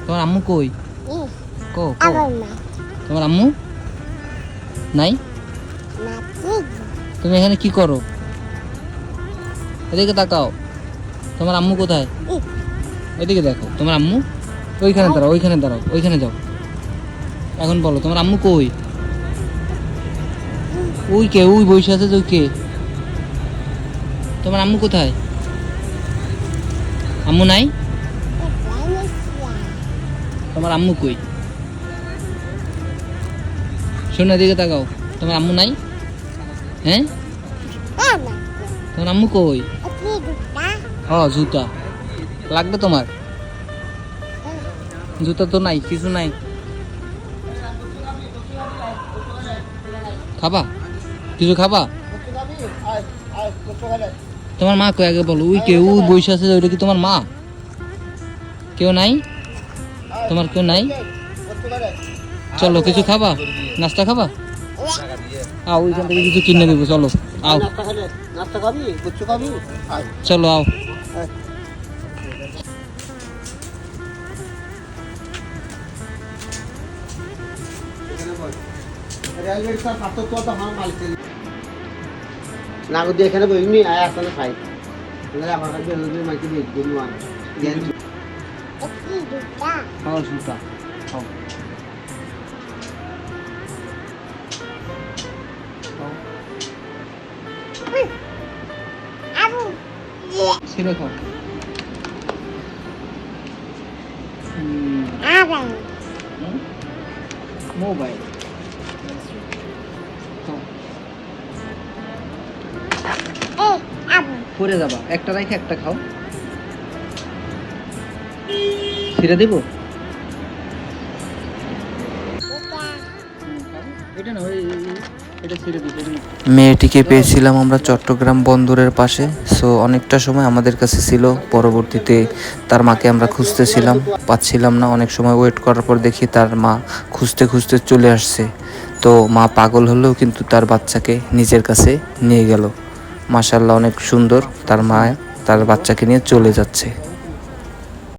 তোমার আম্মু কই? কো কো তোমার আম্মু নাই? তুমি এখানে কি করো? এদিকে তাকাও, তোমার আম্মু কোথায়? এদিকে দেখো, তোমার আম্মু ওইখানে দাঁড়াও, ওইখানে দাঁড়াও, ওইখানে যাও। এখন বলো তোমার আম্মু কই? ওই কে, ওই বসে আছে যে, ওই কে? তোমার আম্মু কোথায়? আম্মু নাই? তোমার আম্মু কই? শোনো এদিকে তাকাও, তোমার আম্মু নাই? হ্যাঁ, তোমার আম্মু কই? জুতা লাগবে তোমার? জুতা তো নাই, কিছু নাই। খাবা কিছু খাবা? তোমার মা কই আগে বলো। ওই কে, ওই বসে আছে, ওইটা কি তোমার মা? কেউ নাই? তোমার কেউ নাই? চলো কিছু খাবা, নাস্তা খাবা? আও, ওইখান থেকে কিছু কিনে দেবো, চলো আও। চলো আও। নাগর দিয়ে এখানে বইনি আয় আসলে খাই আমার কাছে মাইকে দিয়ে দিন জুতা ছেড়ে খাও। মোবাইল পরে যাবা, একটা রাখে একটা খাও। ছেড়ে দেবো এটা না, এটা ছেড়ে দিতে। মেয়েটিকে পেয়েছিলাম আমরা চট্টগ্রাম বন্দরের পাশে। সো অনেকটা সময় আমাদের কাছে ছিল। পরবর্তীতে তার মাকে আমরা খুঁজতেছিলাম, পাচ্ছিলাম না। অনেক সময় ওয়েট করার পর দেখি তার মা খুঁজতে খুঁজতে চলে আসছে। তো মা পাগল হলেও কিন্তু তার বাচ্চাকে নিজের কাছে নিয়ে গেল। মাশাআল্লাহ, অনেক সুন্দর। তার মা তার বাচ্চাকে নিয়ে চলে যাচ্ছে।